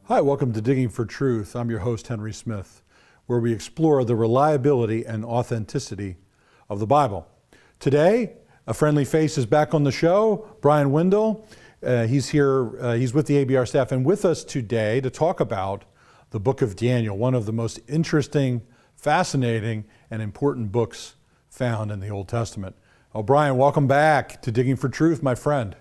Hi, welcome to Digging for Truth. I'm your host, Henry Smith, where we explore the reliability and authenticity of the Bible. Today, a friendly face is back on the show, Bryan Windle. He's here, he's with the ABR staff and with us today to talk about the book of Daniel, one of the most interesting, fascinating, and important books found in the Old Testament. Oh, Bryan, welcome back to Digging for Truth, my friend.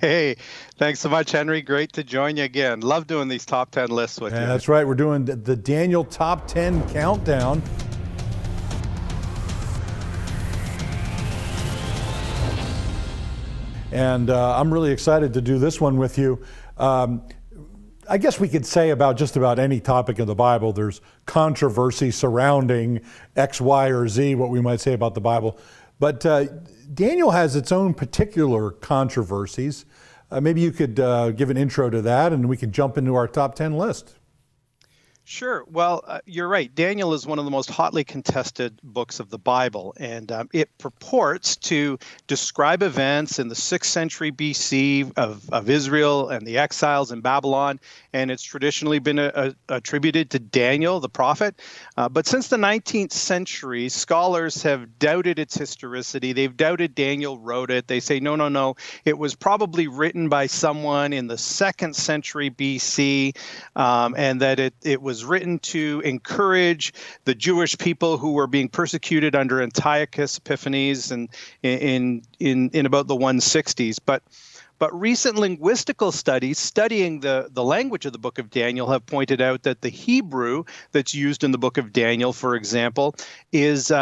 Hey, thanks so much, Henry. Great to join you again. Love doing these top 10 lists with you. That's right. We're doing the Daniel Top 10 Countdown. And I'm really excited to do this one with you. I guess we could say about just about any topic in the Bible, there's controversy surrounding X, Y, or Z, what we might say about the Bible. But Daniel has its own particular controversies. Maybe you could give an intro to that and we can jump into our top 10 list. Sure. Well, you're right. Daniel is one of the most hotly contested books of the Bible, and it purports to describe events in the 6th century BC of Israel and the exiles in Babylon, and it's traditionally been attributed to Daniel, the prophet. But since the 19th century, scholars have doubted its historicity. They've doubted Daniel wrote it. They say, no. It was probably written by someone in the 2nd century BC, and that it was written to encourage the Jewish people who were being persecuted under Antiochus Epiphanes and in about the 160s. But recent linguistical studies studying the language of the book of Daniel have pointed out that the Hebrew that's used in the book of Daniel, for example, is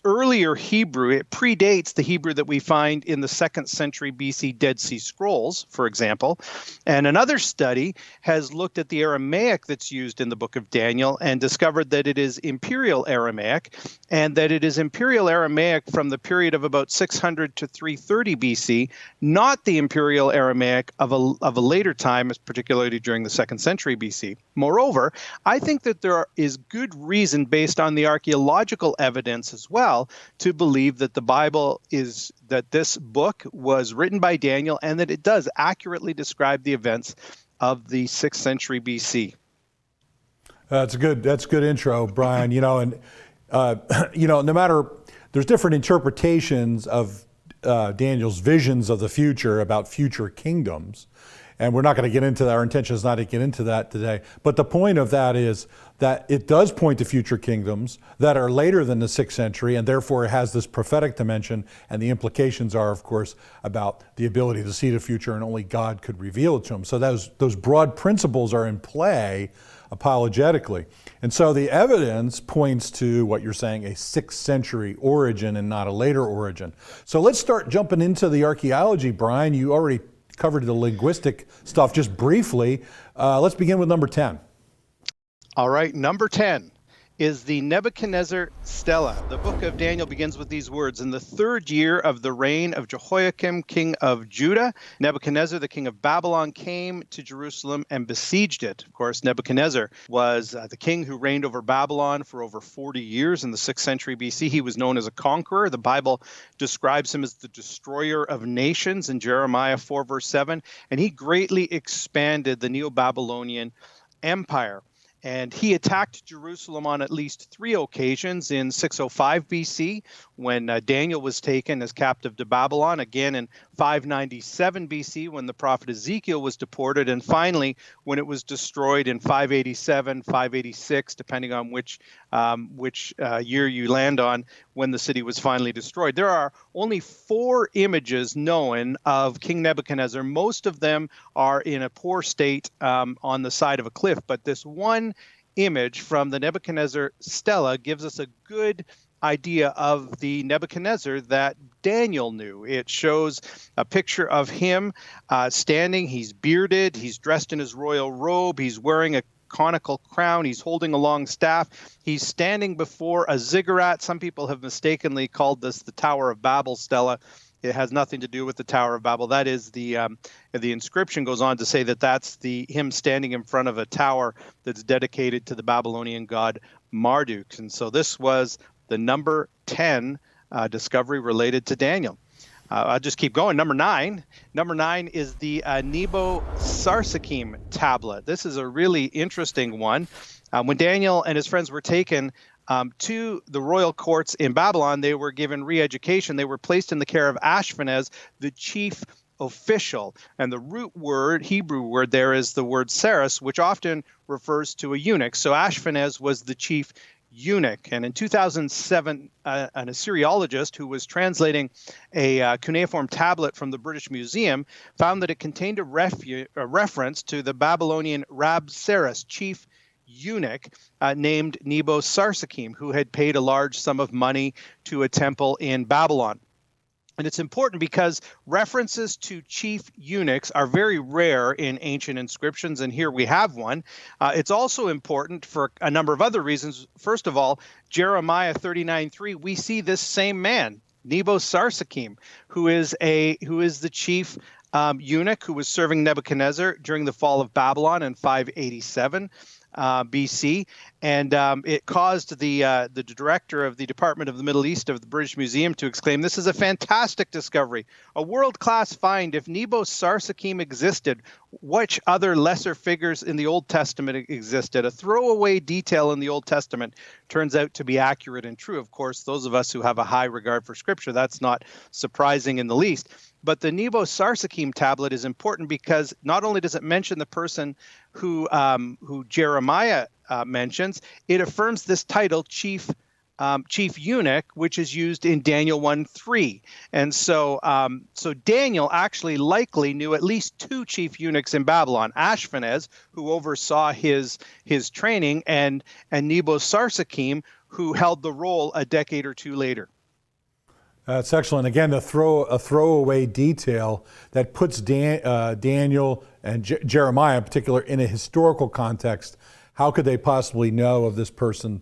earlier Hebrew. It predates the Hebrew that we find in the 2nd century BC Dead Sea Scrolls, for example. And another study has looked at the Aramaic that's used in the book of Daniel and discovered that it is Imperial Aramaic, and that it is Imperial Aramaic from the period of about 600 to 330 BC, not the Imperial Aramaic of a later time, particularly during the 2nd century BC. Moreover, I think that there is good reason based on the archaeological evidence as well to believe that that this book was written by Daniel and that it does accurately describe the events of the 6th century BC. That's a good intro, Bryan. No matter, there's different interpretations of Daniel's visions of the future about future kingdoms. And we're not going to get into that. Our intention is not to get into that today. But the point of that is that it does point to future kingdoms that are later than the 6th century, and therefore it has this prophetic dimension. And the implications are, of course, about the ability to see the future, and only God could reveal it to him. So those broad principles are in play apologetically. And so the evidence points to what you're saying, a 6th century origin and not a later origin. So let's start jumping into the archaeology, Bryan. You already covered the linguistic stuff just briefly. Let's begin with number 10. All right, number 10 is the Nebuchadnezzar Stela. The book of Daniel begins with these words: in the 3rd year of the reign of Jehoiakim, king of Judah, Nebuchadnezzar, the king of Babylon, came to Jerusalem and besieged it. Of course, Nebuchadnezzar was the king who reigned over Babylon for over 40 years in the 6th century BC. He was known as a conqueror. The Bible describes him as the destroyer of nations in Jeremiah 4, verse 7, and he greatly expanded the Neo-Babylonian empire. And he attacked Jerusalem on at least 3 occasions: in 605 BC, when Daniel was taken as captive to Babylon, again in 597 BC, when the prophet Ezekiel was deported, and finally, when it was destroyed in 587, 586, depending on which year you land on, when the city was finally destroyed. There are only 4 images known of King Nebuchadnezzar. Most of them are in a poor state on the side of a cliff, but this one image from the Nebuchadnezzar Stela gives us a good idea of the Nebuchadnezzar that Daniel knew. It shows a picture of him standing. He's bearded. He's dressed in his royal robe. He's wearing a conical crown. He's holding a long staff. He's standing before a ziggurat. Some people have mistakenly called this the Tower of Babel Stela. It has nothing to do with the Tower of Babel. That is the inscription goes on to say that that's him standing in front of a tower that's dedicated to the Babylonian god Marduk. And so this was the number 10 discovery related to Daniel. I'll just keep going. Number nine. Number nine is the Nebo Sarsakim tablet. This is a really interesting one. When Daniel and his friends were taken to the royal courts in Babylon, they were given re-education. They were placed in the care of Ashpenaz, the chief official. And the root word, Hebrew word there, is the word saras, which often refers to a eunuch. So Ashpenaz was the chief eunuch. And in 2007, an Assyriologist who was translating a cuneiform tablet from the British Museum found that it contained a reference to the Babylonian Rabsaris, chief eunuch named Nebo Sarsakim, who had paid a large sum of money to a temple in Babylon. And it's important because references to chief eunuchs are very rare in ancient inscriptions, and here we have one. It's also important for a number of other reasons. First of all, Jeremiah 39:3, we see this same man, Nebo Sarsakim, who is the chief eunuch who was serving Nebuchadnezzar during the fall of Babylon in 587. BC, and it caused the director of the Department of the Middle East of the British Museum to exclaim, "This is a fantastic discovery, a world-class find. If Nebo Sarsakim existed, which other lesser figures in the Old Testament existed? A throwaway detail in the Old Testament turns out to be accurate and true." Of course, those of us who have a high regard for Scripture, that's not surprising in the least. But the Nebo Sarsakim tablet is important because not only does it mention the person who Jeremiah mentions, it affirms this title, chief eunuch, which is used in Daniel 1:3. And so Daniel actually likely knew at least two chief eunuchs in Babylon, Ashpenaz, who oversaw his training, and Nebo Sarsakim, who held the role a decade or two later. That's excellent. Again, a throwaway detail that puts Daniel and Jeremiah in particular in a historical context. How could they possibly know of this person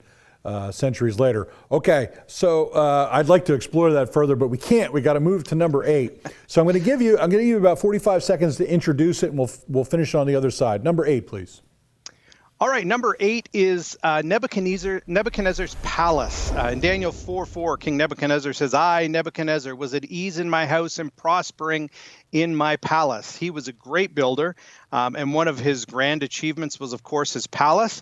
centuries later? Okay, so I'd like to explore that further, but we can't. We got to move to number 8. So I'm going to give you about 45 seconds to introduce it, and we'll finish on the other side. Number 8, please. All right, number 8 is Nebuchadnezzar's palace. In Daniel 4:4, King Nebuchadnezzar says, "I, Nebuchadnezzar, was at ease in my house and prospering in my palace." He was a great builder, and one of his grand achievements was, of course, his palace.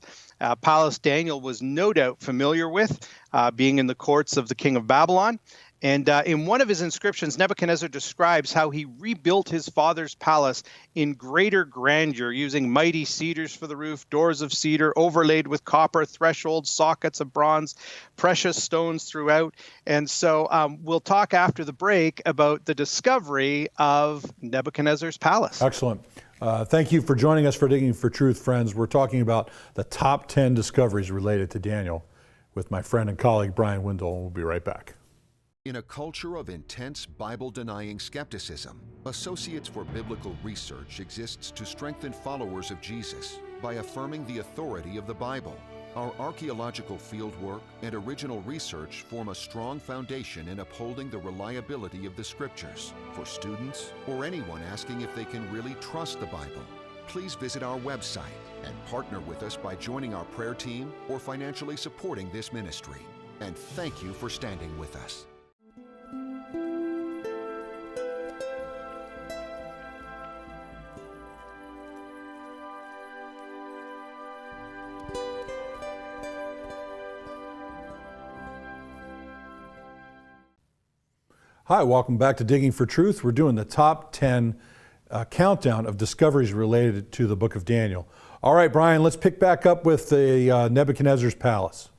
Palace Daniel was no doubt familiar with, being in the courts of the king of Babylon. And in one of his inscriptions, Nebuchadnezzar describes how he rebuilt his father's palace in greater grandeur, using mighty cedars for the roof, doors of cedar overlaid with copper, thresholds, sockets of bronze, precious stones throughout. And so we'll talk after the break about the discovery of Nebuchadnezzar's palace. Excellent. Thank you for joining us for Digging for Truth, friends. We're talking about the top 10 discoveries related to Daniel with my friend and colleague, Bryan Windle, and we'll be right back. In a culture of intense Bible-denying skepticism, Associates for Biblical Research exists to strengthen followers of Jesus by affirming the authority of the Bible. Our archaeological fieldwork and original research form a strong foundation in upholding the reliability of the Scriptures. For students or anyone asking if they can really trust the Bible, please visit our website and partner with us by joining our prayer team or financially supporting this ministry. And thank you for standing with us. Hi, welcome back to Digging for Truth. We're doing the top 10 countdown of discoveries related to the book of Daniel. All right, Bryan, let's pick back up with the Nebuchadnezzar's palace.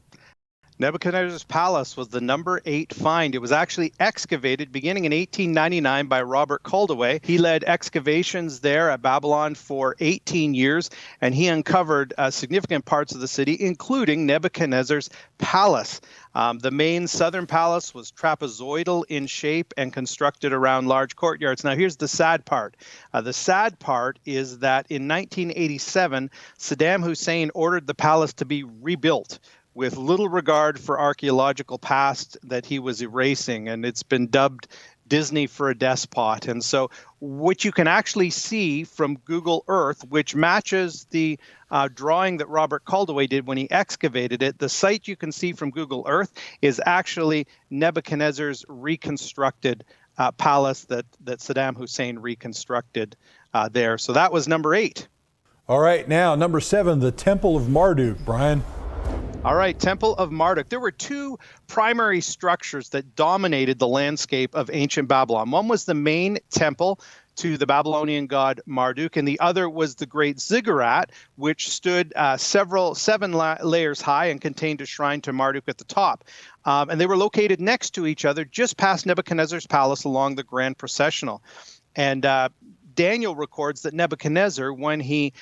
Nebuchadnezzar's palace was the number 8 find. It was actually excavated beginning in 1899 by Robert Caldaway. He led excavations there at Babylon for 18 years, and he uncovered significant parts of the city, including Nebuchadnezzar's palace. The main southern palace was trapezoidal in shape and constructed around large courtyards. Now, here's the sad part. The sad part is that in 1987, Saddam Hussein ordered the palace to be rebuilt with little regard for archaeological past that he was erasing, and it's been dubbed Disney for a despot. And so what you can actually see from Google Earth, which matches the drawing that Robert Caldaway did when he excavated it, the site you can see from Google Earth is actually Nebuchadnezzar's reconstructed palace that Saddam Hussein reconstructed there. So that was number 8. All right, now number 7, the Temple of Marduk, Brian. All right, Temple of Marduk. There were 2 primary structures that dominated the landscape of ancient Babylon. One was the main temple to the Babylonian god Marduk, and the other was the great ziggurat, which stood 7 layers high and contained a shrine to Marduk at the top. And they were located next to each other, just past Nebuchadnezzar's palace along the grand processional. And Daniel records that Nebuchadnezzar, when he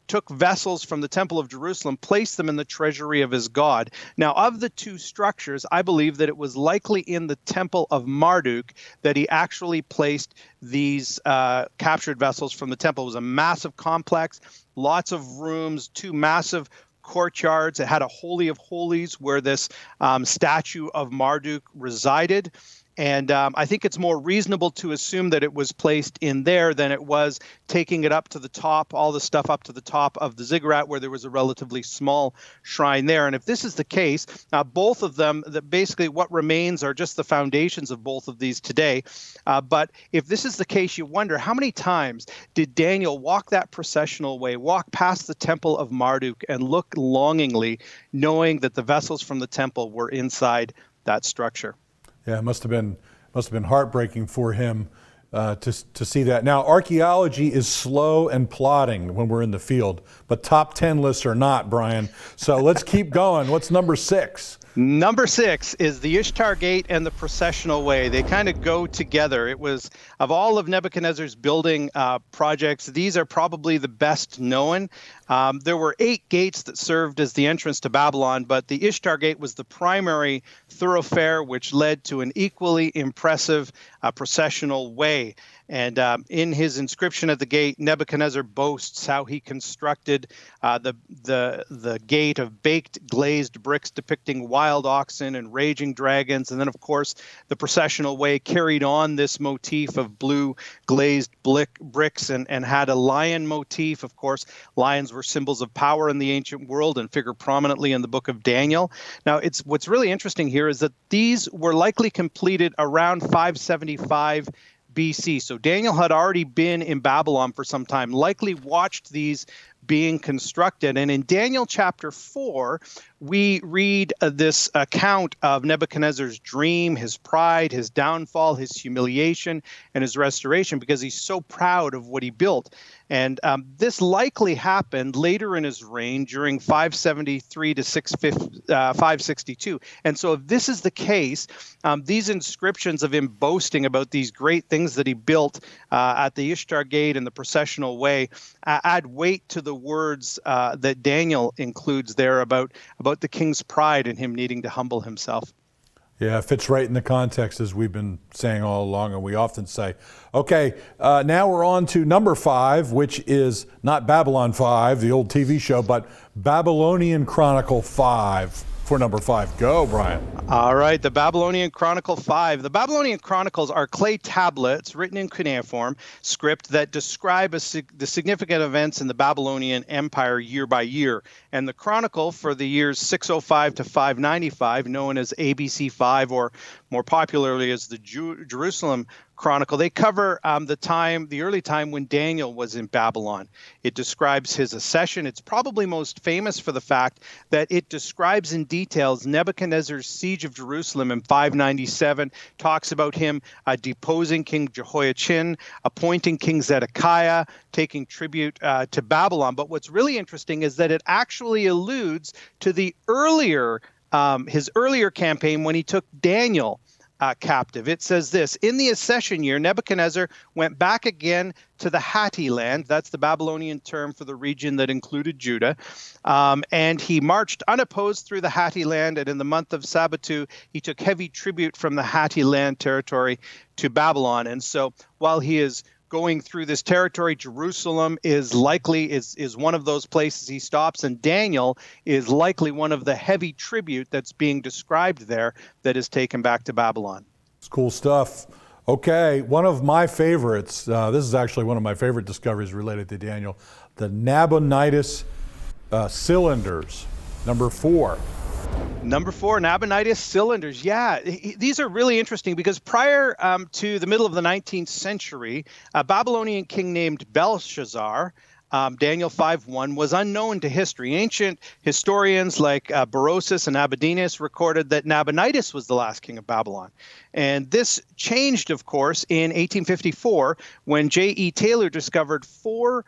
took vessels from the Temple of Jerusalem, placed them in the treasury of his god. Now, of the 2 structures, I believe that it was likely in the Temple of Marduk that he actually placed these captured vessels from the temple. It was a massive complex, lots of rooms, 2 massive courtyards. It had a Holy of Holies where this statue of Marduk resided. And I think it's more reasonable to assume that it was placed in there than it was taking it up to the top, all the stuff up to the top of the ziggurat where there was a relatively small shrine there. And if this is the case, both of them, that basically what remains are just the foundations of both of these today. But if this is the case, you wonder how many times did Daniel walk that processional way, walk past the Temple of Marduk and look longingly, knowing that the vessels from the temple were inside that structure. Yeah, it must have been heartbreaking for him to see that. Now, archaeology is slow and plodding when we're in the field, but top 10 lists are not, Brian. So let's keep going. What's number 6? Number 6 is the Ishtar Gate and the processional way. They kind of go together. It was, of all of Nebuchadnezzar's building projects, these are probably the best known. There were 8 gates that served as the entrance to Babylon, but the Ishtar Gate was the primary thoroughfare, which led to an equally impressive processional way. And in his inscription at the gate, Nebuchadnezzar boasts how he constructed the gate of baked glazed bricks depicting wild oxen and raging dragons. And then, of course, the processional way carried on this motif of blue glazed bricks and had a lion motif. Of course, lions were symbols of power in the ancient world and figure prominently in the book of Daniel. Now, what's really interesting here is that these were likely completed around 575 BC. So Daniel had already been in Babylon for some time, likely watched these being constructed. And in Daniel chapter 4, we read this account of Nebuchadnezzar's dream, his pride, his downfall, his humiliation, and his restoration because he's so proud of what he built. And this likely happened later in his reign during 573 to 562. And so if this is the case, these inscriptions of him boasting about these great things that he built at the Ishtar Gate and the processional way add weight to the words that Daniel includes there about the king's pride and him needing to humble himself. Yeah, it fits right in the context as we've been saying all along, and we often say. Okay, now we're on to number 5, which is not Babylon 5, the old TV show, but Babylonian Chronicle 5 for number 5. Go, Brian. All right, the Babylonian Chronicle 5. The Babylonian Chronicles are clay tablets written in cuneiform script that describe the significant events in the Babylonian Empire year by year. And the Chronicle for the years 605 to 595, known as ABC 5, or more popularly as the Jerusalem Chronicle, they cover the early time when Daniel was in Babylon. It describes his accession. It's probably most famous for the fact that it describes in details Nebuchadnezzar's siege of Jerusalem in 597, talks about him deposing King Jehoiachin, appointing King Zedekiah, taking tribute to Babylon. But what's really interesting is that it actually alludes to the his earlier campaign when he took Daniel captive. It says this: in the accession year, Nebuchadnezzar went back again to the Hatti land. That's the Babylonian term for the region that included Judah. And he marched unopposed through the Hatti land. And in the month of Sabbatu, he took heavy tribute from the Hatti land territory to Babylon. And so while he is going through this territory, Jerusalem is likely is one of those places he stops, and Daniel is likely one of the heavy tribute that's being described there that is taken back to Babylon. It's cool stuff. Okay, one of my favorites, this is actually one of my favorite discoveries related to Daniel, the Nabonidus cylinders, number 4. Number 4, Nabonidus cylinders. Yeah, these are really interesting because prior to the middle of the 19th century, a Babylonian king named Belshazzar, Daniel 5:1, was unknown to history. Ancient historians like Berosus and Aberdeenus recorded that Nabonidus was the last king of Babylon. And this changed, of course, in 1854 when J.E. Taylor discovered 4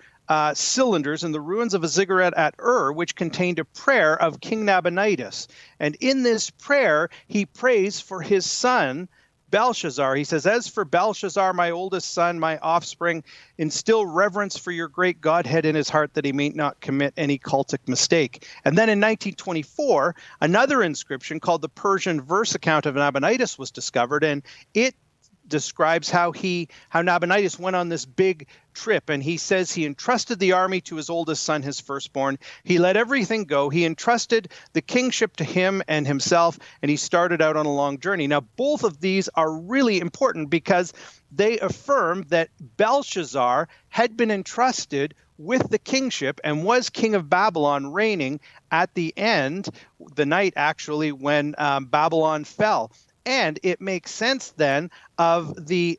cylinders in the ruins of a ziggurat at Ur, which contained a prayer of King Nabonidus. And in this prayer, he prays for his son, Belshazzar. He says, "As for Belshazzar, my oldest son, my offspring, instill reverence for your great Godhead in his heart that he may not commit any cultic mistake." And then in 1924, another inscription called the Persian verse account of Nabonidus was discovered, and it describes how Nabonidus went on this big trip, and he says he entrusted the army to his oldest son, his firstborn. He let everything go. He entrusted the kingship to him and himself, and he started out on a long journey. Now, both of these are really important because they affirm that Belshazzar had been entrusted with the kingship and was king of Babylon, reigning at the end, the night actually, when Babylon fell. And it makes sense then of the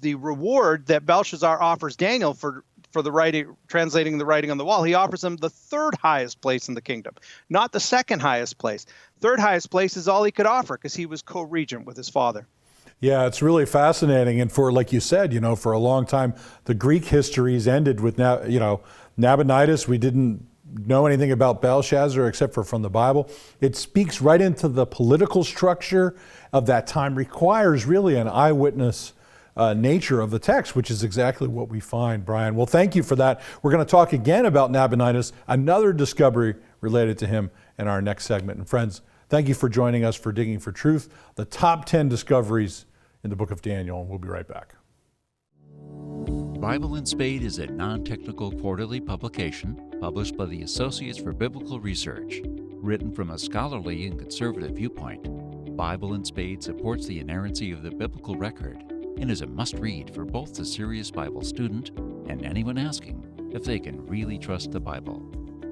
reward that Belshazzar offers Daniel for the writing, translating the writing on the wall. He offers him the 3rd highest place in the kingdom, not the 2nd highest place. 3rd highest place is all he could offer because he was co-regent with his father. Yeah, it's really fascinating. And for, like you said, for a long time, the Greek histories ended with, Nabonidus. We didn't know anything about Belshazzar except for from the Bible. It speaks right into the political structure of that time, requires really an eyewitness nature of the text, which is exactly what we find, Bryan. Well, thank you for that. We're going to talk again about Nabonidus, another discovery related to him in our next segment. And friends, thank you for joining us for Digging for Truth, the top 10 discoveries in the book of Daniel. We'll be right back. Bible in Spade is a non-technical quarterly publication published by the Associates for Biblical Research. Written from a scholarly and conservative viewpoint, Bible in Spade supports the inerrancy of the biblical record and is a must-read for both the serious Bible student and anyone asking if they can really trust the Bible.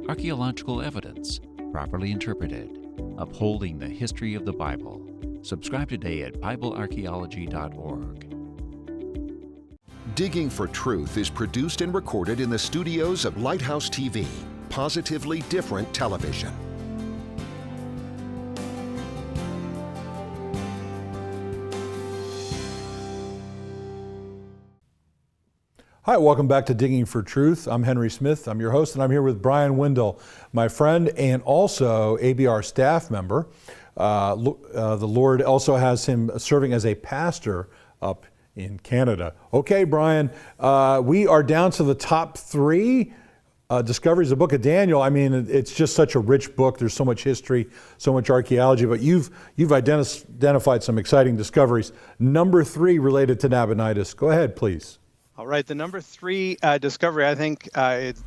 Archaeological evidence, properly interpreted, upholding the history of the Bible. Subscribe today at BibleArchaeology.org. Digging for Truth is produced and recorded in the studios of Lighthouse TV, positively different television. Hi, welcome back to Digging for Truth. I'm Henry Smith. I'm your host, and I'm here with Bryan Windle, my friend and also ABR staff member. The Lord also has him serving as a pastor up in Canada. Okay, Bryan, we are down to the top 3 discoveries of the book of Daniel. I mean, it's just such a rich book. There's so much history, so much archaeology, but you've identified some exciting discoveries. Number 3 related to Nabonidus. Go ahead, please. All right, the number 3 discovery, I think,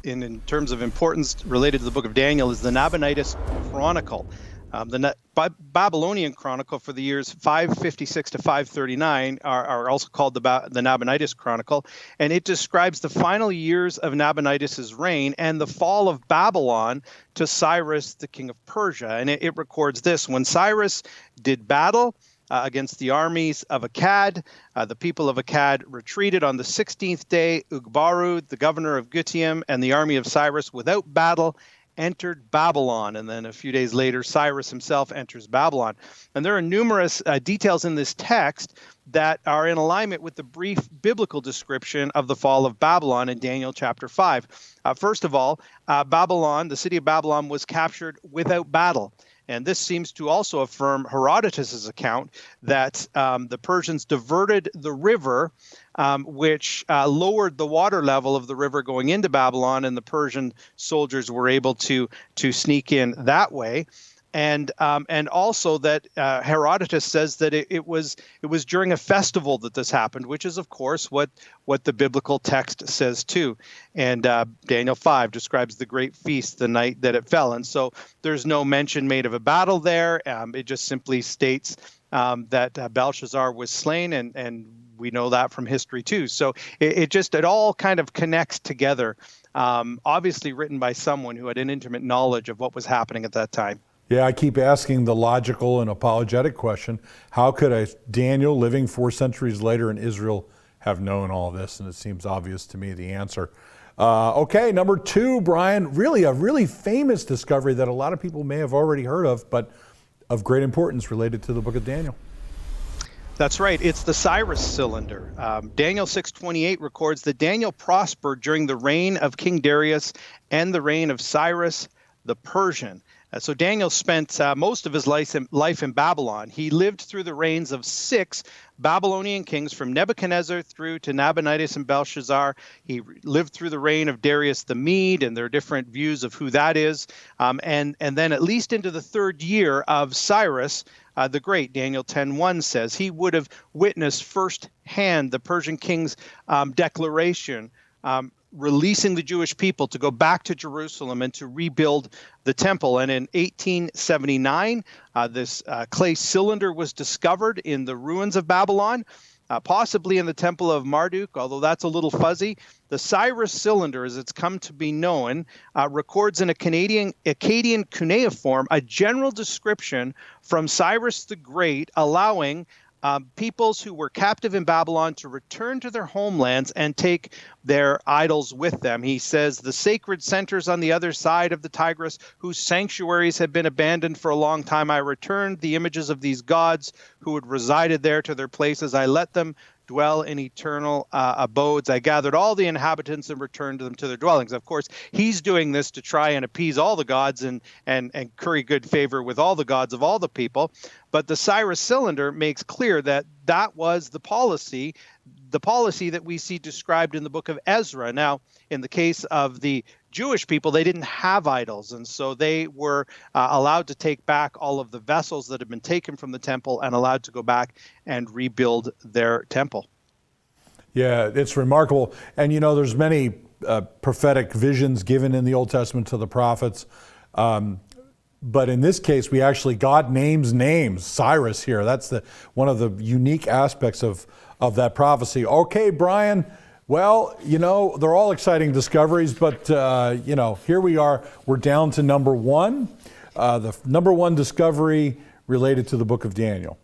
in terms of importance related to the book of Daniel, is the Nabonidus Chronicle. The Babylonian Chronicle for the years 556 to 539 are also called the Nabonidus Chronicle, and it describes the final years of Nabonidus' reign and the fall of Babylon to Cyrus, the king of Persia. And it records this: when Cyrus did battle against the armies of Akkad, the people of Akkad retreated on the 16th day. Ugbaru, the governor of Gutium, and the army of Cyrus, without battle, entered Babylon. And then a few days later, Cyrus himself enters Babylon. And there are numerous details in this text that are in alignment with the brief biblical description of the fall of Babylon in Daniel chapter 5. First of all, Babylon, the city of Babylon, was captured without battle. And this seems to also affirm Herodotus' account that the Persians diverted the river, which lowered the water level of the river going into Babylon, and the Persian soldiers were able to sneak in that way. And also that Herodotus says that it was during a festival that this happened, which is, of course, what the biblical text says too. And Daniel 5 describes the great feast the night that it fell. And so there's no mention made of a battle there. It just simply states that Belshazzar was slain, and we know that from history too. So it all kind of connects together, obviously written by someone who had an intimate knowledge of what was happening at that time. Yeah, I keep asking the logical and apologetic question, how could a Daniel living 4 centuries later in Israel have known all this? And it seems obvious to me the answer. Okay, number 2, Bryan, really a really famous discovery that a lot of people may have already heard of, but of great importance related to the book of Daniel. That's right. It's the Cyrus cylinder. Daniel 6:28 records that Daniel prospered during the reign of King Darius and the reign of Cyrus the Persian. So Daniel spent most of his life in Babylon. He lived through the reigns of 6 Babylonian kings, from Nebuchadnezzar through to Nabonidus and Belshazzar. He lived through the reign of Darius the Mede, and there are different views of who that is. And then at least into the 3rd year of Cyrus the Great, Daniel 10:1 says, he would have witnessed firsthand the Persian king's declaration releasing the Jewish people to go back to Jerusalem and to rebuild the temple. And in 1879, this clay cylinder was discovered in the ruins of Babylon, possibly in the temple of Marduk, although that's a little fuzzy. The Cyrus cylinder, as it's come to be known, records in Akkadian cuneiform a general description from Cyrus the Great, allowing peoples who were captive in Babylon to return to their homelands and take their idols with them. He says, the sacred centers on the other side of the Tigris, whose sanctuaries had been abandoned for a long time, I returned the images of these gods who had resided there to their places. I let them dwell in eternal abodes. I gathered all the inhabitants and returned them to their dwellings. Of course, he's doing this to try and appease all the gods and curry good favor with all the gods of all the people. But the Cyrus cylinder makes clear that that was the policy that we see described in the book of Ezra. Now, in the case of the Jewish people, they didn't have idols, and so they were allowed to take back all of the vessels that had been taken from the temple and allowed to go back and rebuild their temple. Yeah, it's remarkable. And you know, there's many prophetic visions given in the Old Testament to the prophets. But in this case, God names names, Cyrus here. That's one of the unique aspects of that prophecy. Okay, Bryan, well, you know, they're all exciting discoveries, but, you know, here we are. We're down to number 1, the number 1 discovery related to the book of Daniel.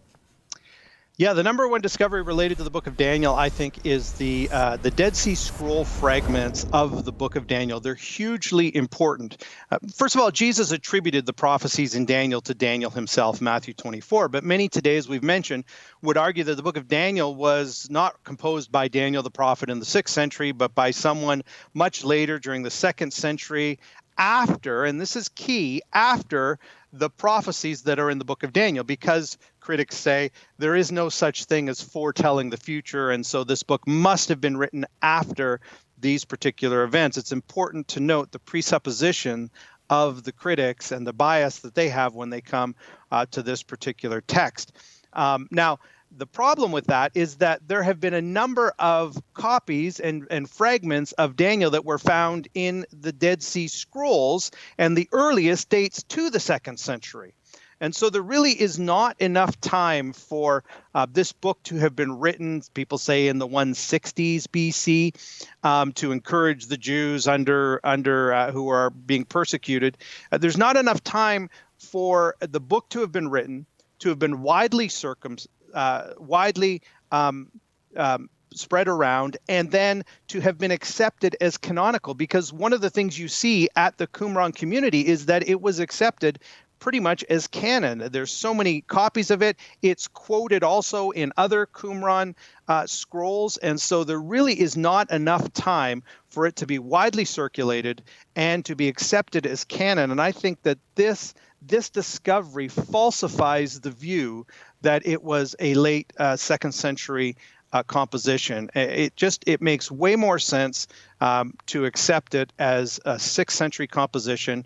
Yeah, the number 1 discovery related to the book of Daniel, I think, is the Dead Sea Scroll fragments of the book of Daniel. They're hugely important. First of all, Jesus attributed the prophecies in Daniel to Daniel himself, Matthew 24. But many today, as we've mentioned, would argue that the book of Daniel was not composed by Daniel the prophet in the 6th century, but by someone much later during the 2nd century, after, and this is key, after the prophecies that are in the book of Daniel, because critics say there is no such thing as foretelling the future, and so this book must have been written after these particular events. It's important to note the presupposition of the critics and the bias that they have when they come to this particular text. Now, the problem with that is that there have been a number of copies and fragments of Daniel that were found in the Dead Sea Scrolls, and the earliest dates to the 2nd century. And so there really is not enough time for this book to have been written, people say in the 160s BC, to encourage the Jews under who are being persecuted. There's not enough time for the book to have been written, to have been widely spread around, and then to have been accepted as canonical. Because one of the things you see at the Qumran community is that it was accepted pretty much as canon. There's so many copies of it. It's quoted also in other Qumran scrolls, and so there really is not enough time for it to be widely circulated and to be accepted as canon. And I think that this discovery falsifies the view that it was a late 2nd century composition. It makes way more sense to accept it as a 6th century composition,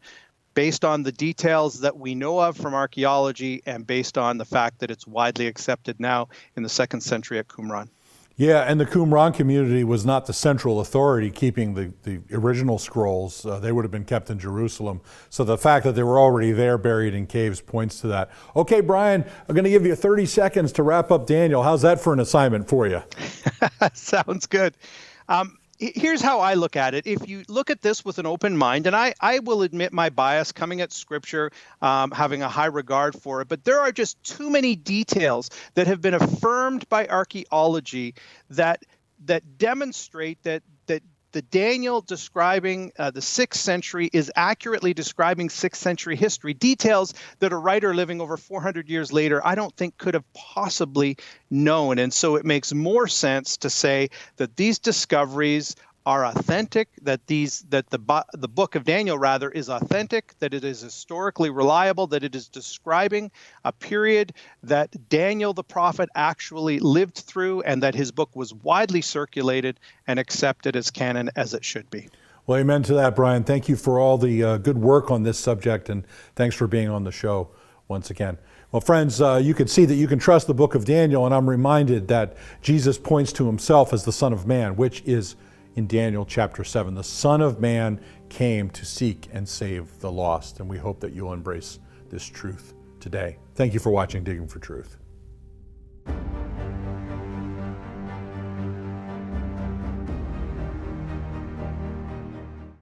based on the details that we know of from archaeology and based on the fact that it's widely accepted now in the 2nd century at Qumran. Yeah, and the Qumran community was not the central authority keeping the original scrolls. They would have been kept in Jerusalem. So the fact that they were already there buried in caves points to that. Okay, Bryan, I'm going to give you 30 seconds to wrap up Daniel. How's that for an assignment for you? Sounds good. Here's how I look at it. If you look at this with an open mind, and I will admit my bias coming at Scripture, having a high regard for it, but there are just too many details that have been affirmed by archaeology that demonstrate that the Daniel describing the 6th century is accurately describing 6th century history, details that a writer living over 400 years later I don't think could have possibly known. And so it makes more sense to say that these discoveries are authentic, that the book of Daniel rather is authentic, that it is historically reliable, that it is describing a period that Daniel the prophet actually lived through, and that his book was widely circulated and accepted as canon as it should be. Well, amen to that, Bryan. Thank you for all the good work on this subject, and thanks for being on the show once again. Well, friends, you can see that you can trust the book of Daniel, and I'm reminded that Jesus points to himself as the Son of Man, which is in Daniel chapter 7. The Son of Man came to seek and save the lost, and we hope that you'll embrace this truth today. Thank you for watching Digging for Truth.